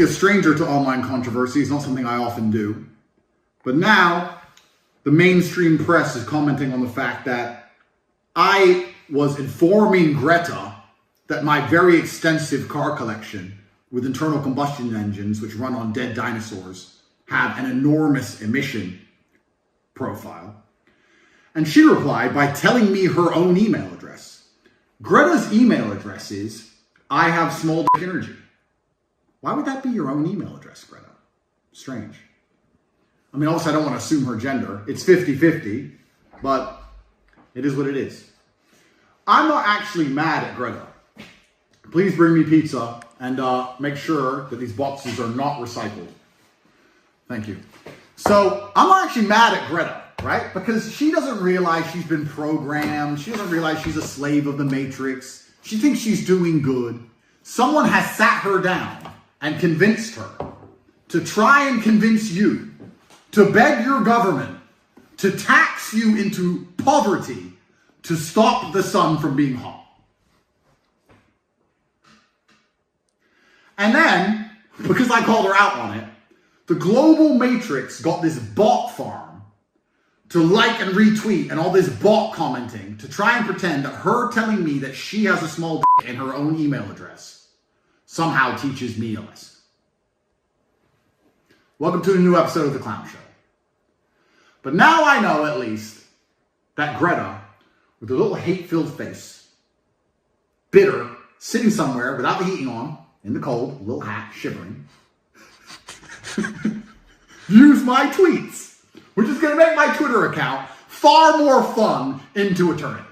a stranger to online controversy. It's not something I often do. But now, the mainstream press is commenting on the fact that I was informing Greta that my very extensive car collection with internal combustion engines, which run on dead dinosaurs, have an enormous emission profile. And she replied by telling me her own email address. Greta's email address is, I have small dick energy. Why would that be your own email address, Greta? Strange. I mean, obviously I don't want to assume her gender. It's 50-50, but it is what it is. I'm not actually mad at Greta. Please bring me pizza and make sure that these boxes are not recycled. Thank you. So I'm not actually mad at Greta, right? Because she doesn't realize she's been programmed. She doesn't realize she's a slave of the Matrix. She thinks she's doing good. Someone has sat her down and convinced her to try and convince you to beg your government to tax you into poverty to stop the sun from being hot. And then, because I called her out on it, the global Matrix got this bot farm to like and retweet and all this bot commenting to try and pretend that her telling me that she has a small dick in her own email address somehow teaches me a lesson. Welcome to a new episode of The Clown Show. But now I know, at least, that Greta, with a little hate-filled face, bitter, sitting somewhere without the heating on, in the cold, a little hat, shivering, views my tweets, which is going to make my Twitter account far more fun into eternity.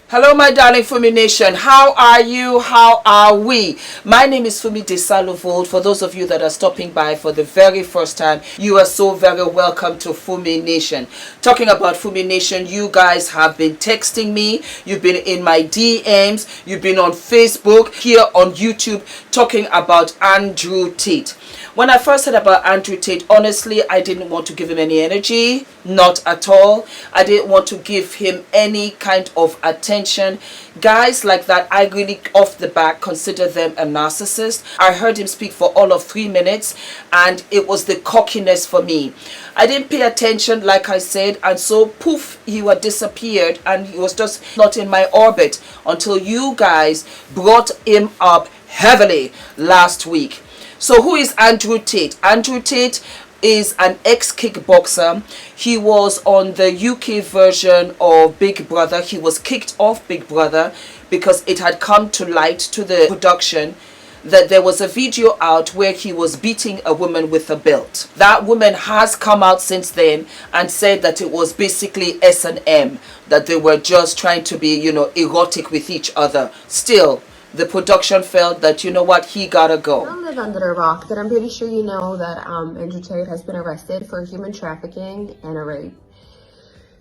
Hello, my darling Fumi Nation. How are you? How are we? My name is Fumidesaluvold. For those of you that are stopping by for the very first time, you are so very welcome to Fumi Nation. Talking about Fumi Nation, you guys have been texting me. You've been in my DMs. You've been on Facebook, here on YouTube, talking about Andrew Tate. When I first heard about Andrew Tate, honestly, I didn't want to give him any energy. Not at all. I didn't want to give him any kind of attention. Guys like that, I really off the bat consider them a narcissist. I heard him speak for all of 3 minutes and it was the cockiness for me. I didn't pay attention, like I said, and so poof, he had disappeared and he was just not in my orbit until you guys brought him up heavily last week. So who is Andrew Tate? Andrew Tate is an ex-kickboxer. He was on the UK version of Big Brother. He was kicked off Big Brother because it had come to light to the production that there was a video out where he was beating a woman with a belt. That woman has come out since then and said that it was basically S&M, that they were just trying to be, erotic with each other. Still, the production felt that, you know what, he gotta go. I don't live under a rock, but I'm pretty sure you know that Andrew Tate has been arrested for human trafficking and a rape,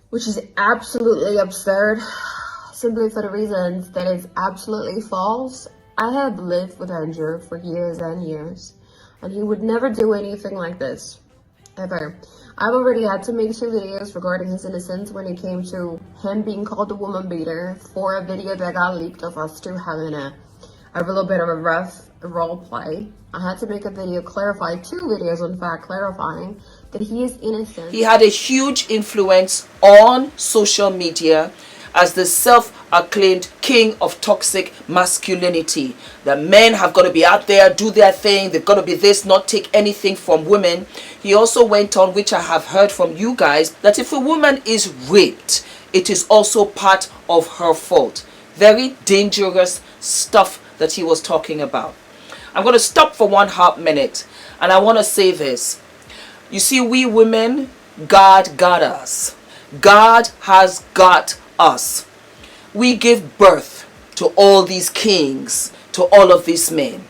which is absolutely absurd, simply for the reasons that it's absolutely false. I have lived with Andrew for years and years, and he would never do anything like this, ever. I've already had to make 2 videos regarding his innocence when it came to him being called a woman beater for a video that got leaked of us two having a little bit of a rough role play. I had to make a video 2 videos in fact, clarifying that he is innocent. He had a huge influence on social media as the self-acclaimed king of toxic masculinity. The men have got to be out there, do their thing, they've got to be this, not take anything from women. He also went on, which I have heard from you guys, that if a woman is raped, it is also part of her fault. Very dangerous stuff that he was talking about. I'm going to stop for 1/2 minute and I want to say this. You see, we women, God got us. God has got us. We give birth to all these kings, to all of these men.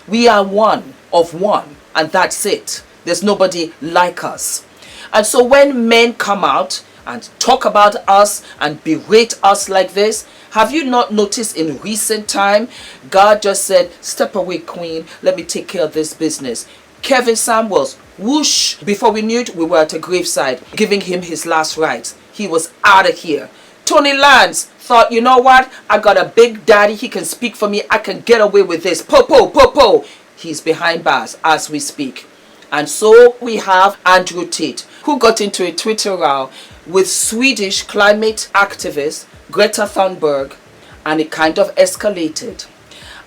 We are one of one, and that's it. There's nobody like us. And so when men come out and talk about us and berate us like this, have you not noticed in recent time, God just said, step away, queen, let me take care of this business. Kevin Samuels, whoosh, before we knew it, we were at a graveside, giving him his last rites. He was out of here. Tony Lance thought, you know what? I got a big daddy. He can speak for me. I can get away with this. Po. He's behind bars as we speak. And so we have Andrew Tate, who got into a Twitter row with Swedish climate activist Greta Thunberg, and it kind of escalated.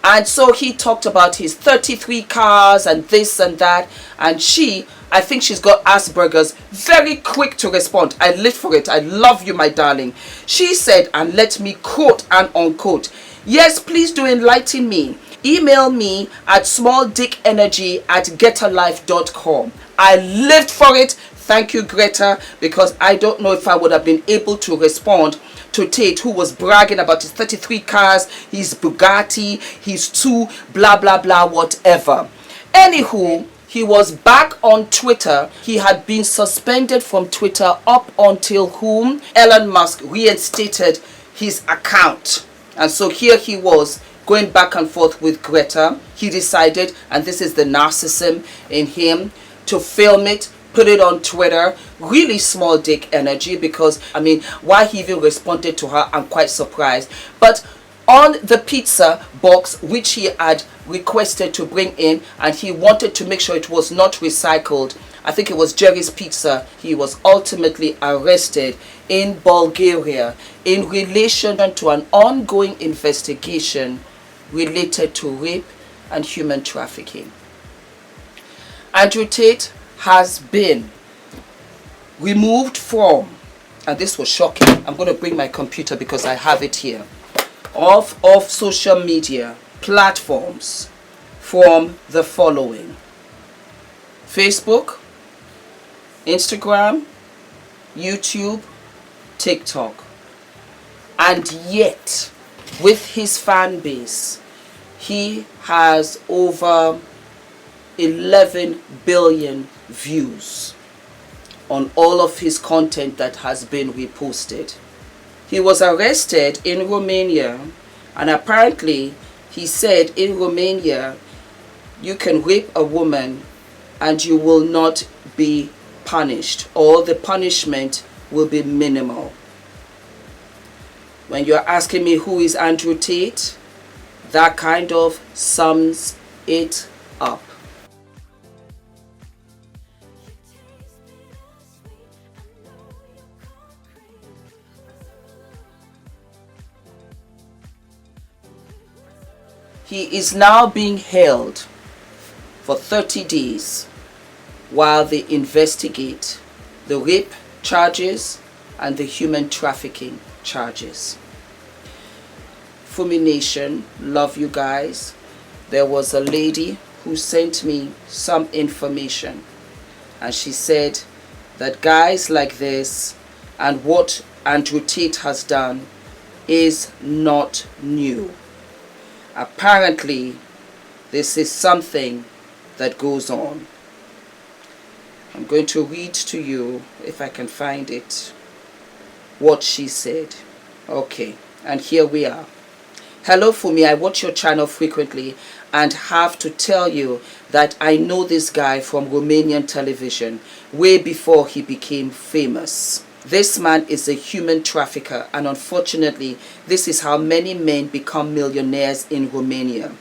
And so he talked about his 33 cars and this and that. And she, I think she's got Asperger's, very quick to respond. I live for it. I love you, my darling. She said, and let me quote and unquote, yes, please do enlighten me. Email me at smalldickenergy@getalife.com. I lived for it. Thank you, Greta, because I don't know if I would have been able to respond to Tate, who was bragging about his 33 cars, his Bugatti, his 2, blah, blah, blah, whatever. Anywho, he was back on Twitter. He had been suspended from Twitter up until whom Elon Musk reinstated his account. And so here he was going back and forth with Greta. He decided, and this is the narcissism in him, to film it, put it on Twitter. Really small dick energy, because I mean, why he even responded to her, I'm quite surprised. But on the pizza box which he had requested to bring in, and he wanted to make sure it was not recycled, I think it was Jerry's Pizza, he was ultimately arrested in Bulgaria in relation to an ongoing investigation related to rape and human trafficking. Andrew Tate has been removed from, and this was shocking, I'm going to bring my computer because I have it here, of social media platforms from the following: Facebook, Instagram, YouTube, TikTok. And yet, with his fan base, he has over 11 billion views on all of his content that has been reposted. He was arrested in Romania, and apparently he said in Romania you can rape a woman and you will not be punished, or the punishment will be minimal. When you're asking me who is Andrew Tate, that kind of sums it up. He is now being held for 30 days while they investigate the rape charges and the human trafficking charges. Fumi Nation, love you guys. There was a lady who sent me some information, and she said that guys like this and what Andrew Tate has done is not new. Apparently, this is something that goes on. I'm going to read to you, if I can find it, what she said. Okay, and here we are. Hello Fumi, I watch your channel frequently and have to tell you that I know this guy from Romanian television way before he became famous. This man is a human trafficker, and unfortunately, this is how many men become millionaires in Romania.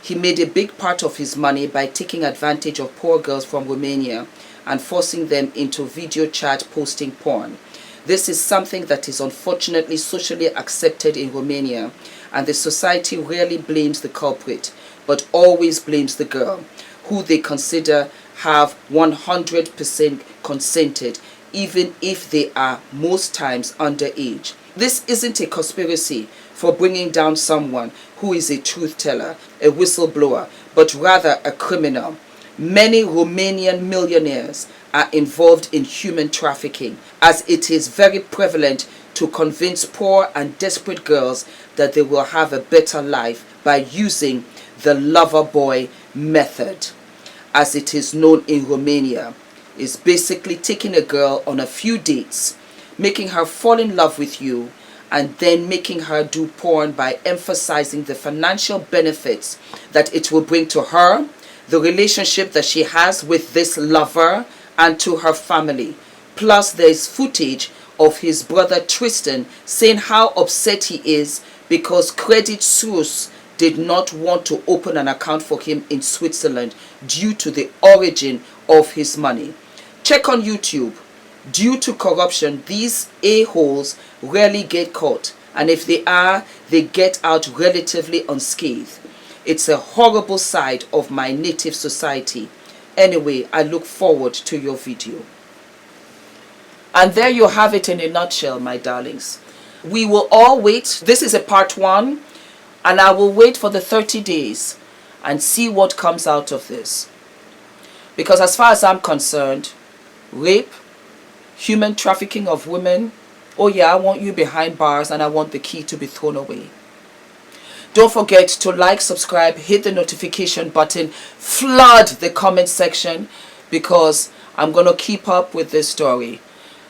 He made a big part of his money by taking advantage of poor girls from Romania and forcing them into video chat posting porn. This is something that is unfortunately socially accepted in Romania, and the society rarely blames the culprit, but always blames the girl, who they consider have 100% consented, even if they are most times underage. This isn't a conspiracy for bringing down someone who is a truth teller, a whistleblower, but rather a criminal. Many Romanian millionaires are involved in human trafficking, as it is very prevalent to convince poor and desperate girls that they will have a better life by using the lover boy method, as it is known in Romania. Is basically taking a girl on a few dates, making her fall in love with you, and then making her do porn by emphasizing the financial benefits that it will bring to her, the relationship that she has with this lover, and to her family. Plus, there is footage of his brother Tristan, saying how upset he is because Credit Suisse did not want to open an account for him in Switzerland due to the origin of his money. Check on YouTube. Due to corruption, these a-holes rarely get caught, and if they are, they get out relatively unscathed. It's a horrible side of my native society. Anyway, I look forward to your video. And there you have it in a nutshell, my darlings. We will all wait. This is a part 1, and I will wait for the 30 days and see what comes out of this. Because as far as I'm concerned, rape, human trafficking of women, oh yeah, I want you behind bars and I want the key to be thrown away. Don't forget to like, subscribe, hit the notification button, flood the comment section, because I'm going to keep up with this story.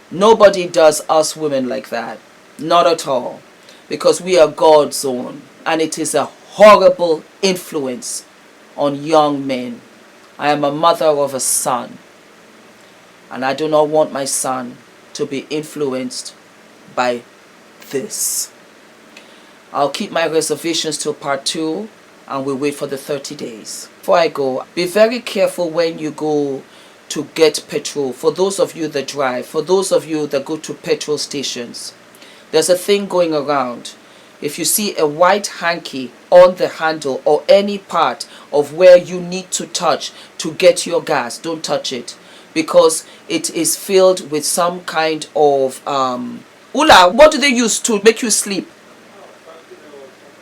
Nobody does us women like that. Not at all. Because we are God's own. And it is a horrible influence on young men. I am a mother of a son. And I do not want my son to be influenced by this. I'll keep my reservations till part 2, and we'll wait for the 30 days. Before I go, be very careful when you go to get petrol. For those of you that drive, for those of you that go to petrol stations, there's a thing going around. If you see a white hanky on the handle or any part of where you need to touch to get your gas, don't touch it, because it is filled with some kind of Ula, what do they use to make you sleep?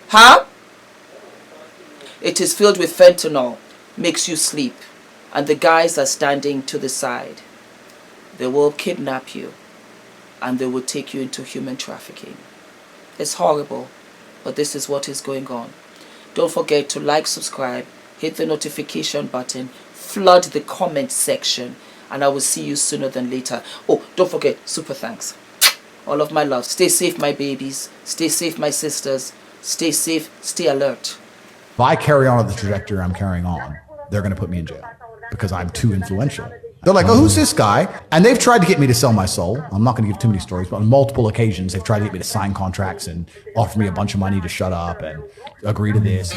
Huh? It is filled with fentanyl, makes you sleep, and the guys are standing to the side. They will kidnap you, and they will take you into human trafficking. It's horrible, but this is what is going on. Don't forget to like, subscribe, hit the notification button, flood the comment section, and I will see you sooner than later. Oh, don't forget, super thanks. All of my love. Stay safe, my babies. Stay safe, my sisters. Stay safe, stay alert. If I carry on the trajectory I'm carrying on, they're going to put me in jail because I'm too influential. They're like, oh, who's this guy? And they've tried to get me to sell my soul. I'm not going to give too many stories, but on multiple occasions, they've tried to get me to sign contracts and offer me a bunch of money to shut up and agree to this.